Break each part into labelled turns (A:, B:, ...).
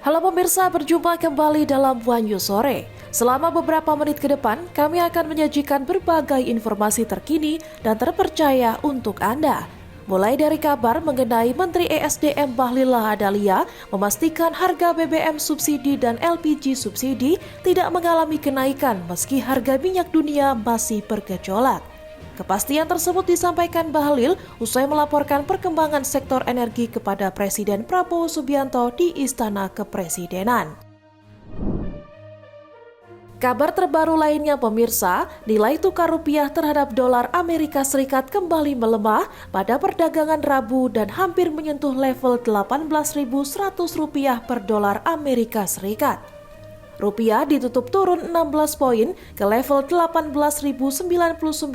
A: Halo pemirsa, berjumpa kembali dalam Wanyu Sore. Selama beberapa menit ke depan, kami akan menyajikan berbagai informasi terkini dan terpercaya untuk Anda. Mulai dari kabar mengenai Menteri ESDM Bahlil Lahadalia memastikan harga BBM subsidi dan LPG subsidi tidak mengalami kenaikan meski harga minyak dunia masih bergejolak. Kepastian tersebut disampaikan Bahlil usai melaporkan perkembangan sektor energi kepada Presiden Prabowo Subianto di Istana Kepresidenan. Kabar terbaru lainnya pemirsa, nilai tukar rupiah terhadap dolar Amerika Serikat kembali melemah pada perdagangan Rabu dan hampir menyentuh level Rp18.100 per dolar Amerika Serikat. Rupiah ditutup turun 16 poin ke level Rp18.099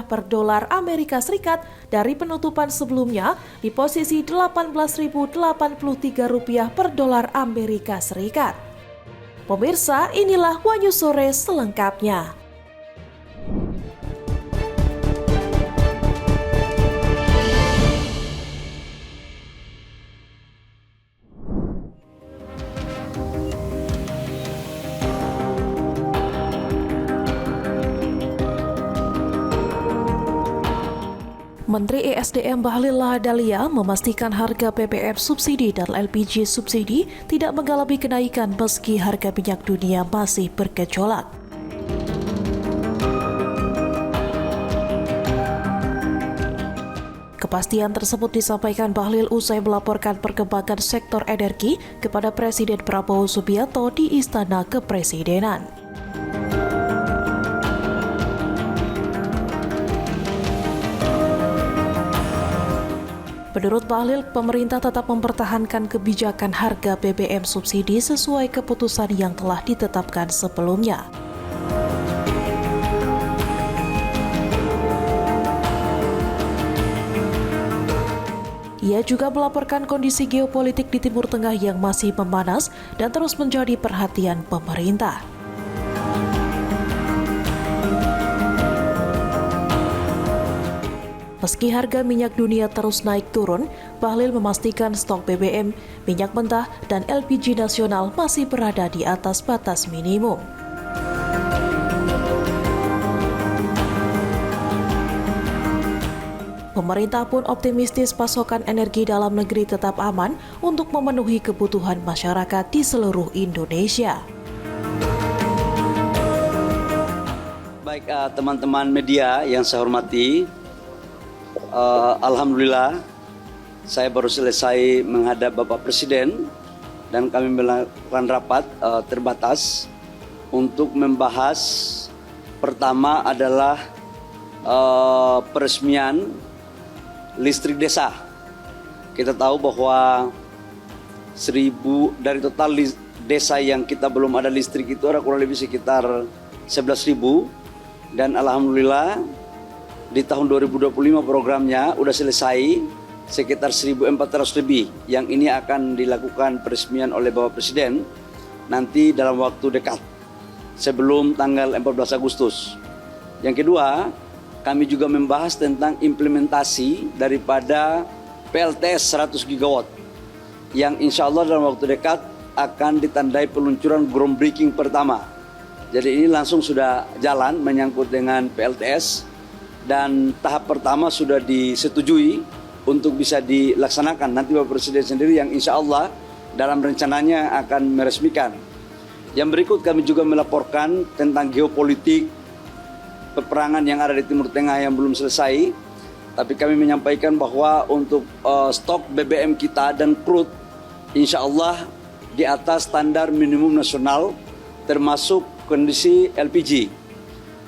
A: per dolar Amerika Serikat dari penutupan sebelumnya di posisi Rp18.083 per dolar Amerika Serikat. Pemirsa, inilah Wanyu Sore selengkapnya. Menteri ESDM Bahlil Lahadalia memastikan harga BBM subsidi dan LPG subsidi tidak mengalami kenaikan meski harga minyak dunia masih bergejolak. Kepastian tersebut disampaikan Bahlil usai melaporkan perkembangan sektor energi kepada Presiden Prabowo Subianto di Istana Kepresidenan. Menurut Bahlil, pemerintah tetap mempertahankan kebijakan harga BBM subsidi sesuai keputusan yang telah ditetapkan sebelumnya. Ia juga melaporkan kondisi geopolitik di Timur Tengah yang masih memanas dan terus menjadi perhatian pemerintah. Meski harga minyak dunia terus naik turun, Bahlil memastikan stok BBM, minyak mentah, dan LPG nasional masih berada di atas batas minimum. Pemerintah pun optimistis pasokan energi dalam negeri tetap aman untuk memenuhi kebutuhan masyarakat di seluruh Indonesia.
B: Baik teman-teman media yang saya hormati, Alhamdulillah, saya baru selesai menghadap Bapak Presiden dan kami melakukan rapat terbatas untuk membahas pertama adalah peresmian listrik desa. Kita tahu bahwa 1.000 dari total desa yang kita belum ada listrik itu ada kurang lebih sekitar 11.000 dan Alhamdulillah di tahun 2025 programnya udah selesai sekitar 1.400 lebih yang ini akan dilakukan peresmian oleh Bapak Presiden nanti dalam waktu dekat sebelum tanggal 14 Agustus. Yang kedua, kami juga membahas tentang implementasi daripada PLTS 100 gigawatt yang insya Allah dalam waktu dekat akan ditandai peluncuran groundbreaking pertama. Jadi ini langsung sudah jalan menyangkut dengan PLTS. Dan tahap pertama sudah disetujui untuk bisa dilaksanakan. Nanti Bapak Presiden sendiri yang insya Allah dalam rencananya akan meresmikan. Yang berikut kami juga melaporkan tentang geopolitik peperangan yang ada di Timur Tengah yang belum selesai. Tapi kami menyampaikan bahwa untuk stok BBM kita dan crude insya Allah di atas standar minimum nasional termasuk kondisi LPG.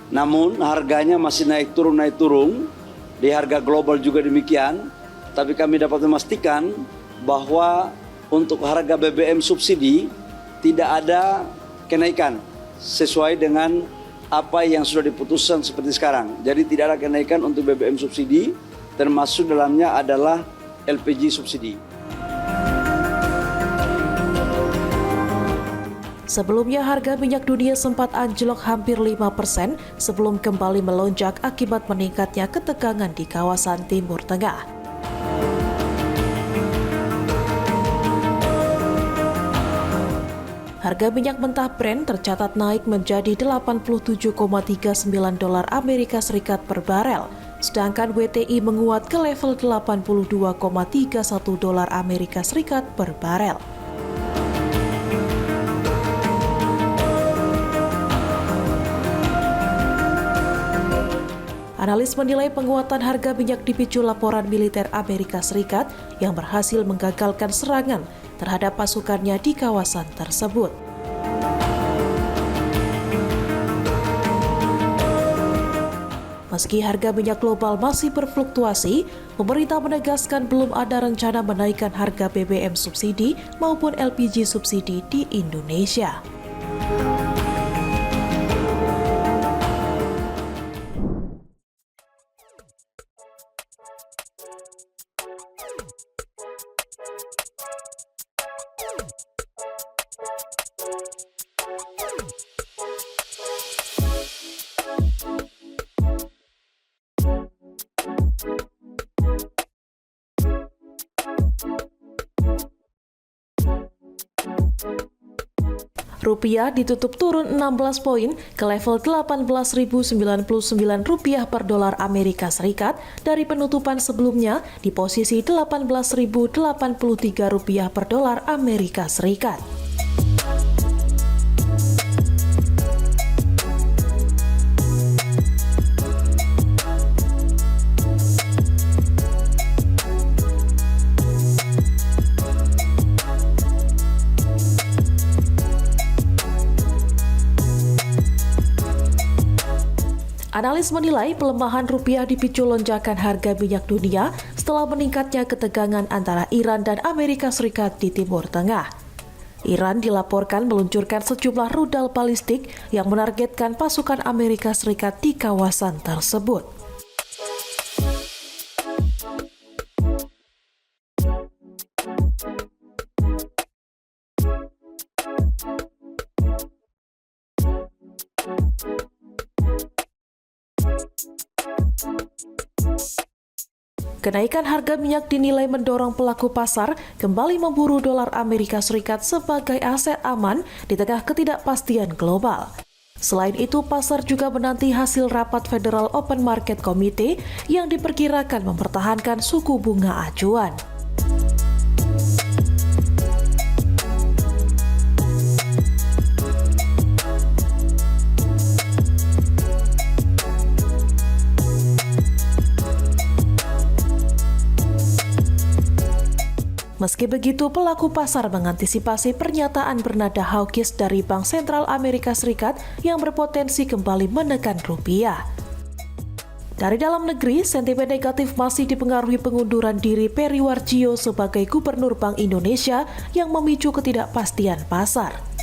B: Namun harganya masih naik turun, di harga global juga demikian. Tapi kami dapat memastikan bahwa untuk harga BBM subsidi tidak ada kenaikan sesuai dengan apa yang sudah diputuskan seperti sekarang. Jadi tidak ada kenaikan untuk BBM subsidi, termasuk dalamnya adalah LPG subsidi.
A: Sebelumnya harga minyak dunia sempat anjlok hampir 5% sebelum kembali melonjak akibat meningkatnya ketegangan di kawasan Timur Tengah. Harga minyak mentah Brent tercatat naik menjadi 87,39 dolar Amerika Serikat per barel, sedangkan WTI menguat ke level 82,31 dolar Amerika Serikat per barel. Analis menilai penguatan harga minyak dipicu laporan militer Amerika Serikat yang berhasil menggagalkan serangan terhadap pasukannya di kawasan tersebut. Meski harga minyak global masih berfluktuasi, pemerintah menegaskan belum ada rencana menaikkan harga BBM subsidi maupun LPG subsidi di Indonesia. Rupiah ditutup turun 16 poin ke level 18.099 rupiah per dolar Amerika Serikat dari penutupan sebelumnya di posisi 18.083 rupiah per dolar Amerika Serikat. Analis menilai pelemahan rupiah dipicu lonjakan harga minyak dunia setelah meningkatnya ketegangan antara Iran dan Amerika Serikat di Timur Tengah. Iran dilaporkan meluncurkan sejumlah rudal balistik yang menargetkan pasukan Amerika Serikat di kawasan tersebut. Kenaikan harga minyak dinilai mendorong pelaku pasar kembali memburu dolar Amerika Serikat sebagai aset aman di tengah ketidakpastian global. Selain itu, pasar juga menanti hasil rapat Federal Open Market Committee yang diperkirakan mempertahankan suku bunga acuan. Meski begitu, pelaku pasar mengantisipasi pernyataan bernada hawkish dari Bank Sentral Amerika Serikat yang berpotensi kembali menekan rupiah. Dari dalam negeri, sentimen negatif masih dipengaruhi pengunduran diri Peri Warjio sebagai Gubernur Bank Indonesia yang memicu ketidakpastian pasar.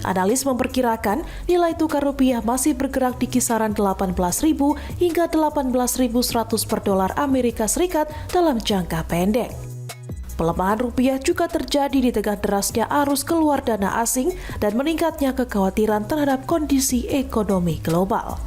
A: Analis memperkirakan nilai tukar rupiah masih bergerak di kisaran 18.000 hingga 18.100 per dolar Amerika Serikat dalam jangka pendek. Pelemahan rupiah juga terjadi di tengah derasnya arus keluar dana asing dan meningkatnya kekhawatiran terhadap kondisi ekonomi global.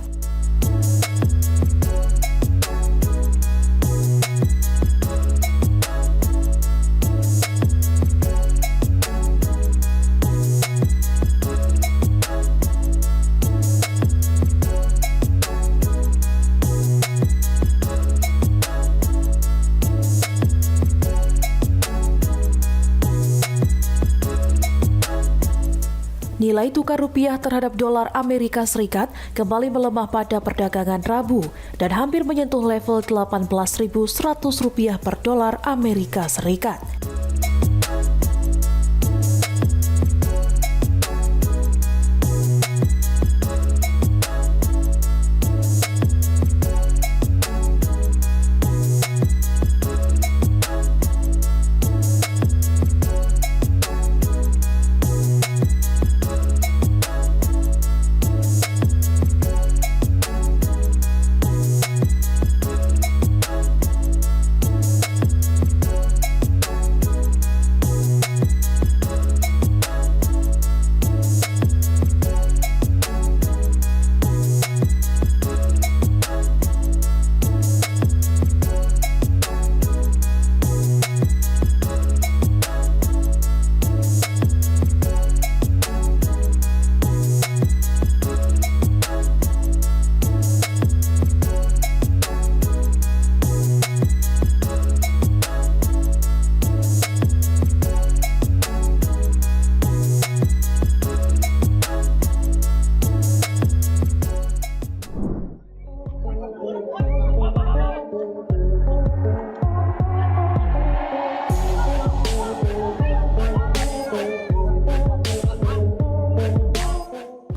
A: Nilai tukar rupiah terhadap dolar Amerika Serikat kembali melemah pada perdagangan Rabu dan hampir menyentuh level 18.100 rupiah per dolar Amerika Serikat.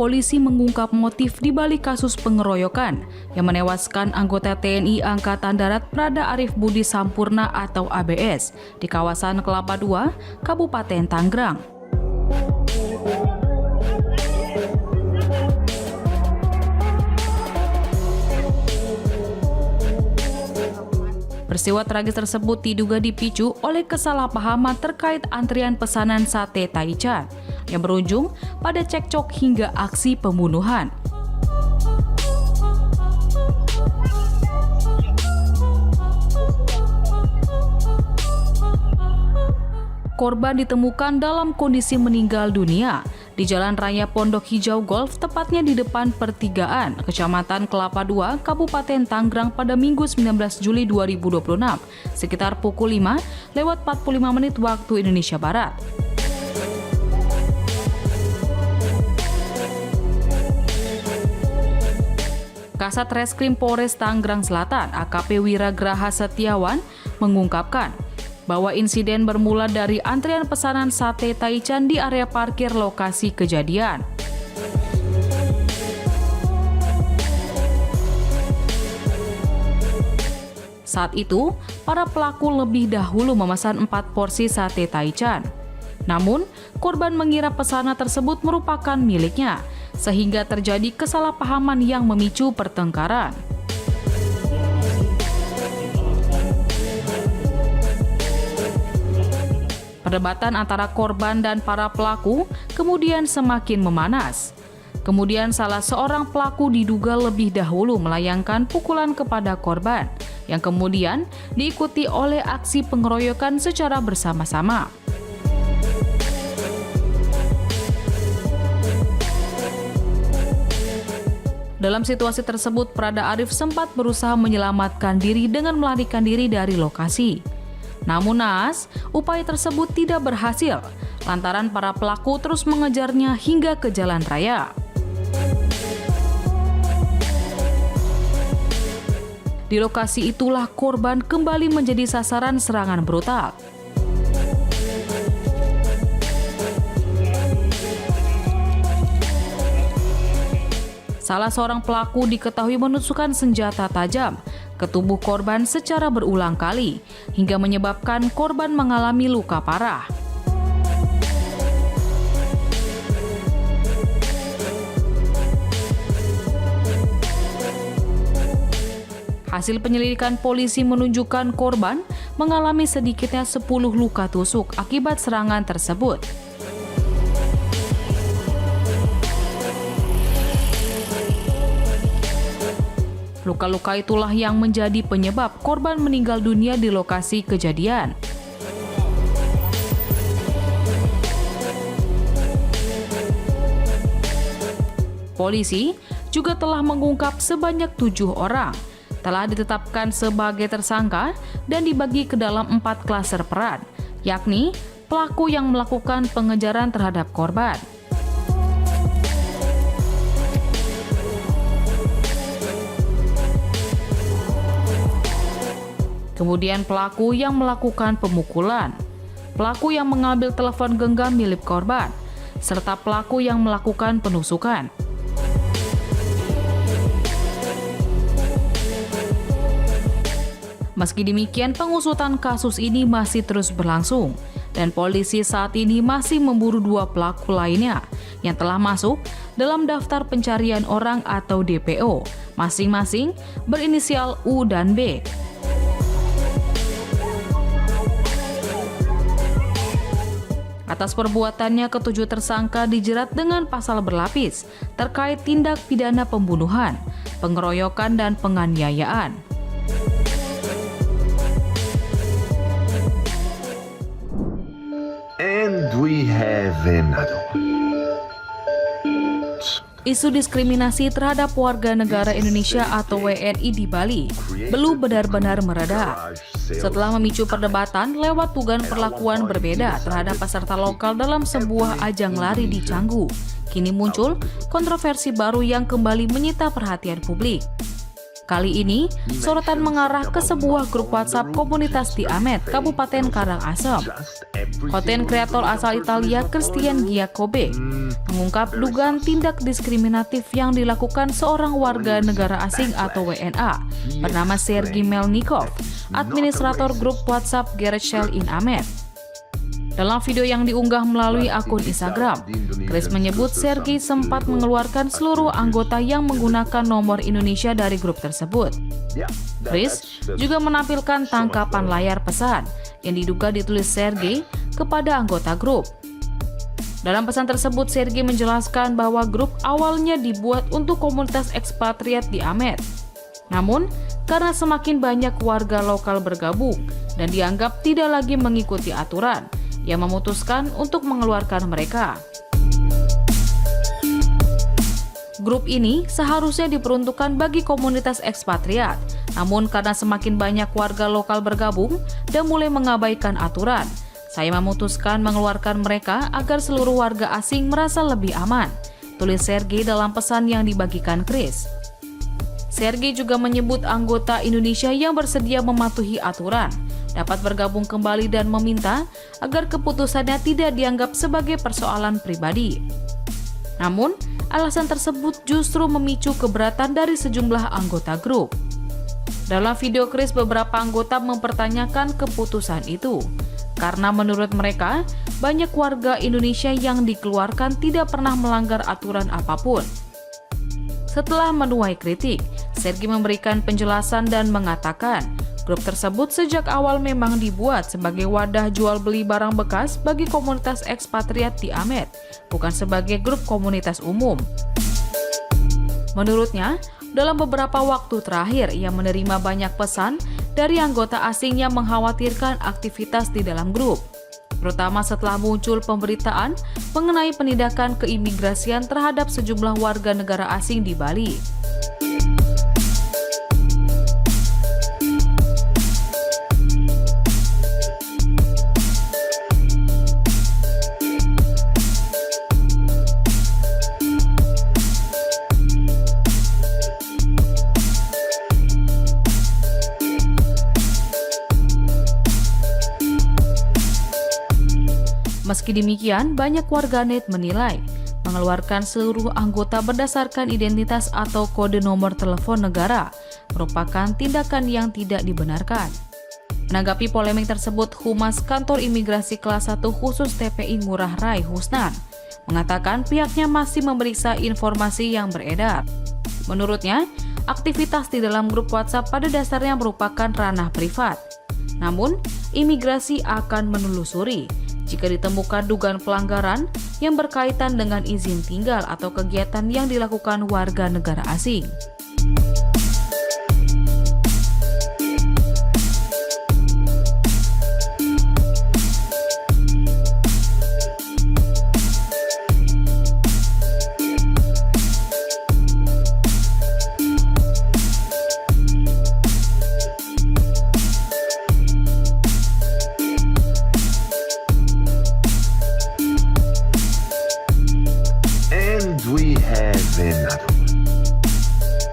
C: polisi mengungkap motif di balik kasus pengeroyokan yang menewaskan anggota TNI Angkatan Darat Prada Arif Budi Sampurna atau ABS di kawasan Kelapa II, Kabupaten Tangerang. Peristiwa tragis tersebut diduga dipicu oleh kesalahpahaman terkait antrian pesanan sate taichan yang berujung pada cekcok hingga aksi pembunuhan. Korban ditemukan dalam kondisi meninggal dunia di Jalan Raya Pondok Hijau Golf, tepatnya di depan pertigaan Kecamatan Kelapa II, Kabupaten Tangerang pada Minggu 19 Juli 2026, sekitar pukul 5:45 waktu Indonesia Barat. Kasat Reskrim Polres Tangerang Selatan, AKP Wiragraha Setiawan, mengungkapkan bahwa insiden bermula dari antrian pesanan sate taichan di area parkir lokasi kejadian. Saat itu, para pelaku lebih dahulu memesan 4 porsi sate taichan. Namun, korban mengira pesanan tersebut merupakan miliknya, sehingga terjadi kesalahpahaman yang memicu pertengkaran. Perdebatan antara korban dan para pelaku kemudian semakin memanas. Kemudian salah seorang pelaku diduga lebih dahulu melayangkan pukulan kepada korban, yang kemudian diikuti oleh aksi pengeroyokan secara bersama-sama. Dalam situasi tersebut, Prada Arif sempat berusaha menyelamatkan diri dengan melarikan diri dari lokasi. Namun naas, upaya tersebut tidak berhasil, lantaran para pelaku terus mengejarnya hingga ke jalan raya. Di lokasi itulah korban kembali menjadi sasaran serangan brutal. Salah seorang pelaku diketahui menusukkan senjata tajam ke tubuh korban secara berulang kali, hingga menyebabkan korban mengalami luka parah. Hasil penyelidikan polisi menunjukkan korban mengalami sedikitnya 10 luka tusuk akibat serangan tersebut. Luka-luka itulah yang menjadi penyebab korban meninggal dunia di lokasi kejadian. Polisi juga telah mengungkap sebanyak 7 orang, telah ditetapkan sebagai tersangka dan dibagi ke dalam 4 klaser peran, yakni pelaku yang melakukan pengejaran terhadap korban, kemudian pelaku yang melakukan pemukulan, pelaku yang mengambil telepon genggam milik korban, serta pelaku yang melakukan penusukan. Meski demikian, pengusutan kasus ini masih terus berlangsung, dan polisi saat ini masih memburu 2 pelaku lainnya yang telah masuk dalam daftar pencarian orang atau DPO, masing-masing berinisial U dan B. Atas perbuatannya, ke-7 tersangka dijerat dengan pasal berlapis terkait tindak pidana pembunuhan, pengeroyokan, dan penganiayaan.
D: And we have another one.
C: Isu diskriminasi terhadap warga negara Indonesia atau WNI di Bali belum benar-benar mereda. Setelah memicu perdebatan lewat dugaan perlakuan berbeda terhadap peserta lokal dalam sebuah ajang lari di Canggu, kini muncul kontroversi baru yang kembali menyita perhatian publik. Kali ini, sorotan mengarah ke sebuah grup WhatsApp komunitas di Amet, Kabupaten Karangasem. Konten kreator asal Italia Christian Giacobbe mengungkap dugaan tindak diskriminatif yang dilakukan seorang warga negara asing atau WNA bernama Sergei Melnikov, administrator grup WhatsApp Garage Sale in Amet. Dalam video yang diunggah melalui akun Instagram, Chris menyebut Sergei sempat mengeluarkan seluruh anggota yang menggunakan nomor Indonesia dari grup tersebut. Chris juga menampilkan tangkapan layar pesan yang diduga ditulis Sergei kepada anggota grup. Dalam pesan tersebut, Sergei menjelaskan bahwa grup awalnya dibuat untuk komunitas ekspatriat di Amet. Namun, karena semakin banyak warga lokal bergabung dan dianggap tidak lagi mengikuti aturan, ia memutuskan untuk mengeluarkan mereka. Grup ini seharusnya diperuntukkan bagi komunitas ekspatriat, namun karena semakin banyak warga lokal bergabung dan mulai mengabaikan aturan, saya memutuskan mengeluarkan mereka agar seluruh warga asing merasa lebih aman, tulis Sergei dalam pesan yang dibagikan Chris. Sergei juga menyebut anggota Indonesia yang bersedia mematuhi aturan dapat bergabung kembali dan meminta agar keputusannya tidak dianggap sebagai persoalan pribadi. Namun, alasan tersebut justru memicu keberatan dari sejumlah anggota grup. Dalam video Chris, beberapa anggota mempertanyakan keputusan itu, karena menurut mereka, banyak warga Indonesia yang dikeluarkan tidak pernah melanggar aturan apapun. Setelah menuai kritik, Sergei memberikan penjelasan dan mengatakan, grup tersebut sejak awal memang dibuat sebagai wadah jual beli barang bekas bagi komunitas ekspatriat di Amet, bukan sebagai grup komunitas umum. Menurutnya, dalam beberapa waktu terakhir ia menerima banyak pesan dari anggota asing yang mengkhawatirkan aktivitas di dalam grup, terutama setelah muncul pemberitaan mengenai penindakan keimigrasian terhadap sejumlah warga negara asing di Bali. Meski demikian, banyak warganet menilai mengeluarkan seluruh anggota berdasarkan identitas atau kode nomor telepon negara merupakan tindakan yang tidak dibenarkan. Menanggapi polemik tersebut, Humas Kantor Imigrasi Kelas 1 Khusus TPI Ngurah Rai Husnan mengatakan pihaknya masih memeriksa informasi yang beredar. Menurutnya, aktivitas di dalam grup WhatsApp pada dasarnya merupakan ranah privat. Namun, imigrasi akan menelusuri jika ditemukan dugaan pelanggaran yang berkaitan dengan izin tinggal atau kegiatan yang dilakukan warga negara asing.
D: We have another one.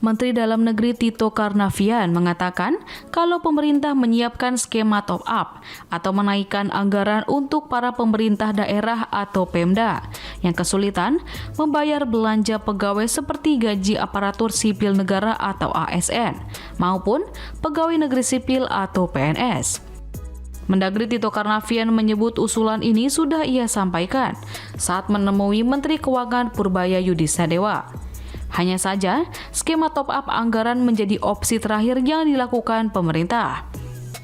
C: Menteri Dalam Negeri Tito Karnavian mengatakan kalau pemerintah menyiapkan skema top up atau menaikkan anggaran untuk para pemerintah daerah atau Pemda yang kesulitan membayar belanja pegawai seperti gaji aparatur sipil negara atau ASN maupun pegawai negeri sipil atau PNS. Mendagri Tito Karnavian menyebut usulan ini sudah ia sampaikan saat menemui Menteri Keuangan Purbaya Yudisadewa. Hanya saja, skema top-up anggaran menjadi opsi terakhir yang dilakukan pemerintah.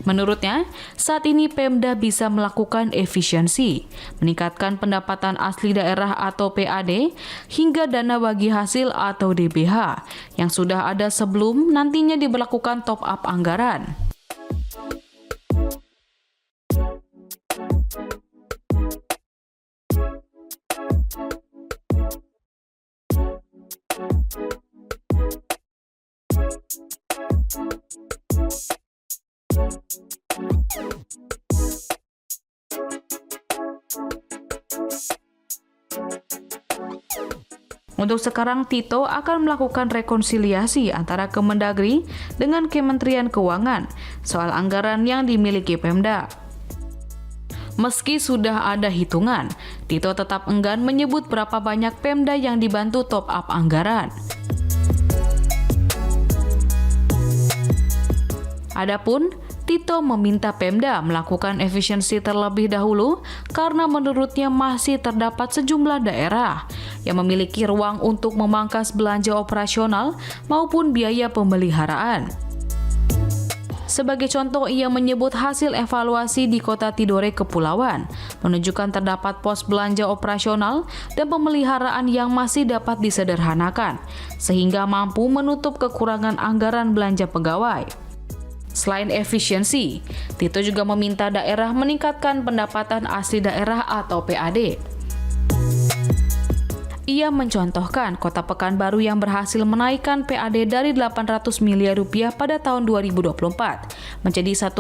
C: Menurutnya, saat ini Pemda bisa melakukan efisiensi, meningkatkan pendapatan asli daerah atau PAD, hingga dana bagi hasil atau DBH, yang sudah ada sebelum nantinya diberlakukan top-up anggaran. Untuk sekarang, Tito akan melakukan rekonsiliasi antara Kemendagri dengan Kementerian Keuangan soal anggaran yang dimiliki Pemda. Meski sudah ada hitungan, Tito tetap enggan menyebut berapa banyak Pemda yang dibantu top up anggaran. Adapun Tito meminta Pemda melakukan efisiensi terlebih dahulu karena menurutnya masih terdapat sejumlah daerah yang memiliki ruang untuk memangkas belanja operasional maupun biaya pemeliharaan. Sebagai contoh, ia menyebut hasil evaluasi di Kota Tidore Kepulauan menunjukkan terdapat pos belanja operasional dan pemeliharaan yang masih dapat disederhanakan, sehingga mampu menutup kekurangan anggaran belanja pegawai. Selain efisiensi, Tito juga meminta daerah meningkatkan pendapatan asli daerah atau PAD. Ia mencontohkan Kota Pekanbaru yang berhasil menaikkan PAD dari 800 miliar rupiah pada tahun 2024 menjadi 1,2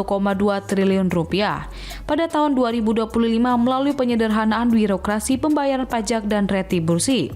C: triliun rupiah pada tahun 2025 melalui penyederhanaan birokrasi pembayaran pajak dan retribusi.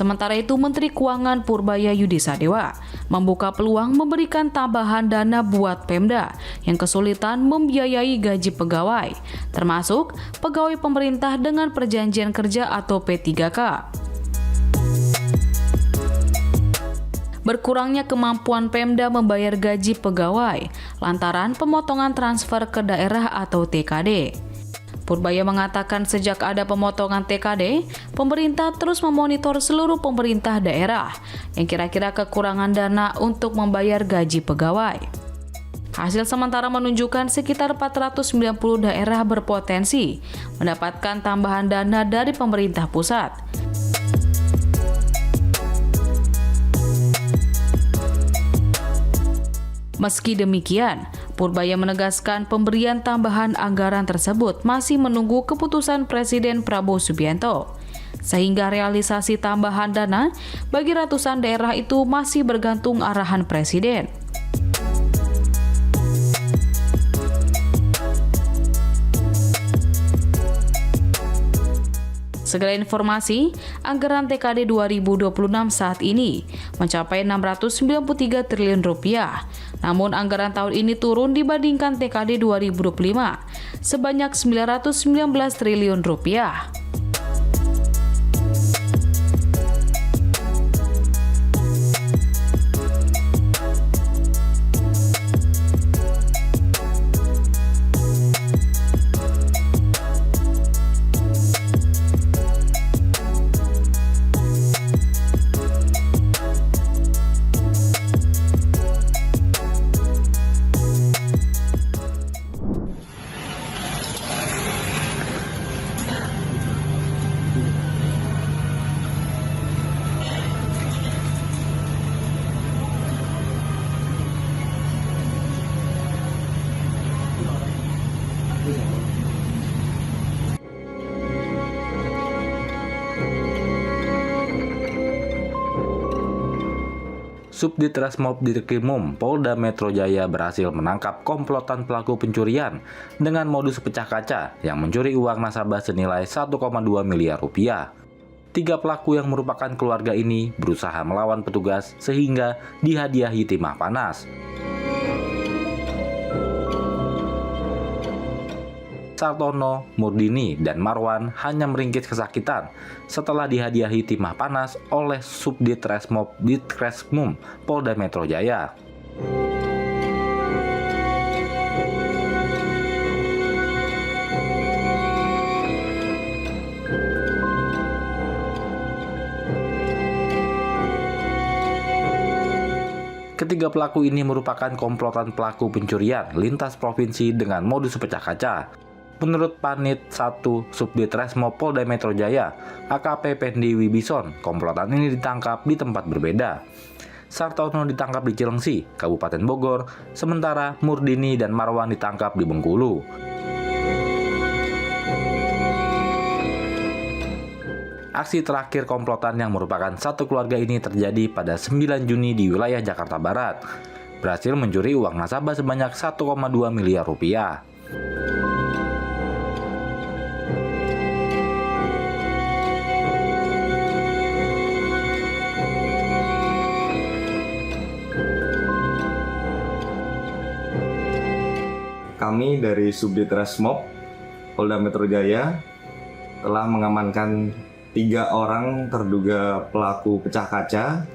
C: Sementara itu, Menteri Keuangan Purbaya Yudisadewa membuka peluang memberikan tambahan dana buat Pemda yang kesulitan membiayai gaji pegawai, termasuk pegawai pemerintah dengan perjanjian kerja atau P3K. Berkurangnya kemampuan Pemda membayar gaji pegawai lantaran pemotongan transfer ke daerah atau TKD. Purbaya mengatakan sejak ada pemotongan TKD, pemerintah terus memonitor seluruh pemerintah daerah yang kira-kira kekurangan dana untuk membayar gaji pegawai. Hasil sementara menunjukkan sekitar 490 daerah berpotensi mendapatkan tambahan dana dari pemerintah pusat. Meski demikian, Purbaya menegaskan pemberian tambahan anggaran tersebut masih menunggu keputusan Presiden Prabowo Subianto, sehingga realisasi tambahan dana bagi ratusan daerah itu masih bergantung arahan Presiden. Segala informasi, anggaran TKD 2026 saat ini mencapai 693 triliun rupiah. Namun anggaran tahun ini turun dibandingkan TKD 2025 sebanyak 919 triliun rupiah.
E: Subditreskrim Ditkrimum Polda Metro Jaya berhasil menangkap komplotan pelaku pencurian dengan modus pecah kaca yang mencuri uang nasabah senilai 1,2 miliar rupiah. 3 pelaku yang merupakan keluarga ini berusaha melawan petugas sehingga dihadiahi timah panas. Sartono, Murdini, dan Marwan hanya meringkik kesakitan setelah dihadiahi timah panas oleh Subditreskrim Polda Metro Jaya. Ketiga pelaku ini merupakan komplotan pelaku pencurian lintas provinsi dengan modus pecah kaca. Menurut Panit 1 Subditreskrim Polda Metro Jaya, AKP Pendi Wibison, komplotan ini ditangkap di tempat berbeda. Sartono ditangkap di Cilengsi, Kabupaten Bogor, sementara Murdini dan Marwan ditangkap di Bengkulu. Aksi terakhir komplotan yang merupakan satu keluarga ini terjadi pada 9 Juni di wilayah Jakarta Barat. Berhasil mencuri uang nasabah sebanyak 1,2 miliar rupiah.
F: Kami dari Subditreskrim Polda Metro Jaya telah mengamankan 3 orang terduga pelaku pecah kaca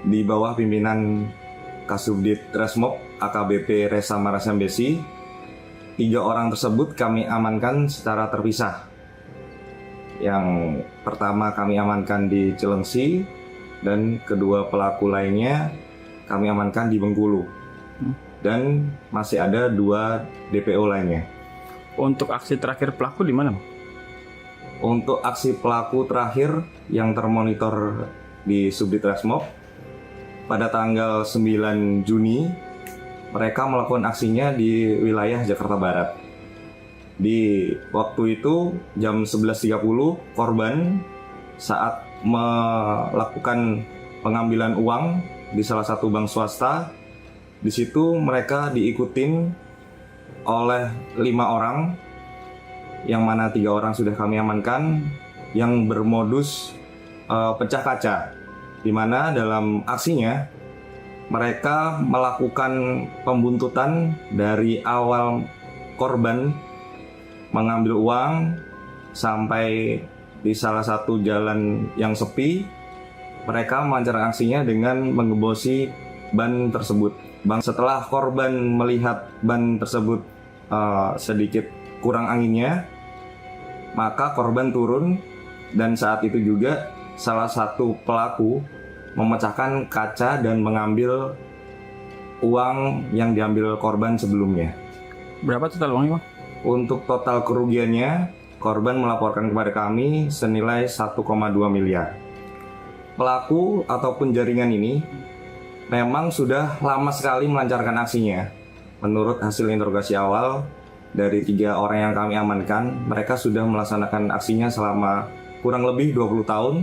F: di bawah pimpinan Kasubditreskrim AKBP Resa Marasambesi. 3 orang tersebut kami amankan secara terpisah. Yang pertama kami amankan di Cilengsi dan kedua pelaku lainnya kami amankan di Bengkulu. Dan masih ada 2 DPO lainnya.
G: Untuk aksi terakhir pelaku di mana?
F: Untuk aksi pelaku terakhir yang termonitor di Subditreskrim pada tanggal 9 Juni, mereka melakukan aksinya di wilayah Jakarta Barat. Di waktu itu jam 11.30 korban saat melakukan pengambilan uang di salah satu bank swasta. Di situ mereka diikutin oleh 5 orang, yang mana 3 orang sudah kami amankan, yang bermodus pecah kaca, di mana dalam aksinya mereka melakukan pembuntutan dari awal korban mengambil uang sampai di salah satu jalan yang sepi. Mereka melancarkan aksinya dengan mengebosi ban tersebut. Setelah korban melihat ban tersebut sedikit kurang anginnya, maka korban turun dan saat itu juga salah satu pelaku memecahkan kaca dan mengambil uang yang diambil korban sebelumnya.
G: Berapa total uangnya, Bang?
F: Untuk total kerugiannya, korban melaporkan kepada kami senilai 1,2 miliar. Pelaku ataupun jaringan ini memang sudah lama sekali melancarkan aksinya. Menurut hasil interogasi awal, dari 3 orang yang kami amankan, mereka sudah melaksanakan aksinya selama kurang lebih 20 tahun.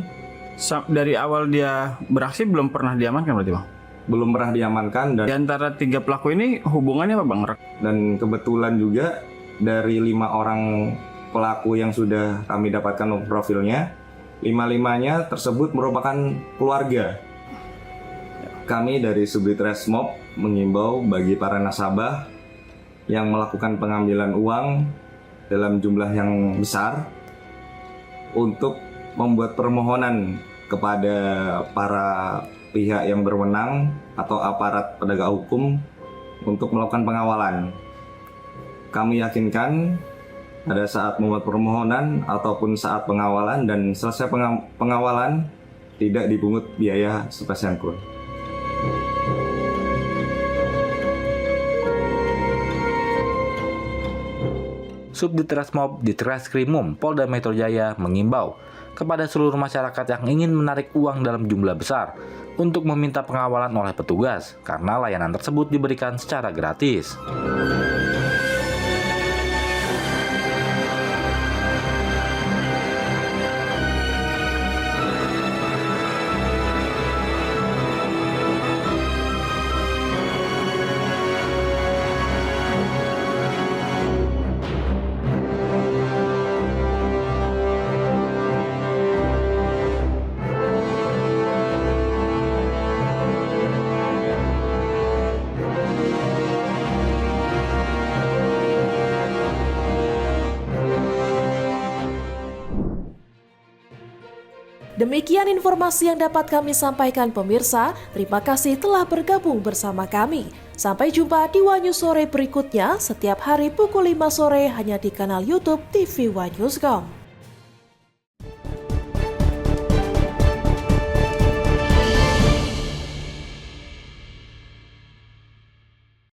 G: Dari awal dia beraksi belum pernah diamankan berarti, Bang?
F: Belum pernah diamankan. Dan
G: di antara 3 pelaku ini hubungannya apa, Bang?
F: Dan kebetulan juga dari 5 orang pelaku yang sudah kami dapatkan profilnya, 5-5-nya tersebut merupakan keluarga. Kami dari Subditreskrim mengimbau bagi para nasabah yang melakukan pengambilan uang dalam jumlah yang besar untuk membuat permohonan kepada para pihak yang berwenang atau aparat penegak hukum untuk melakukan pengawalan. Kami yakinkan pada saat membuat permohonan ataupun saat pengawalan dan selesai pengawalan tidak dipungut biaya sepeser pun.
E: Subditreskrim Polda Metro Jaya mengimbau kepada seluruh masyarakat yang ingin menarik uang dalam jumlah besar untuk meminta pengawalan oleh petugas karena layanan tersebut diberikan secara gratis.
A: Demikian informasi yang dapat kami sampaikan pemirsa. Terima kasih telah bergabung bersama kami. Sampai jumpa di One News Sore berikutnya setiap hari pukul 5 sore hanya di kanal YouTube TV One Newscom.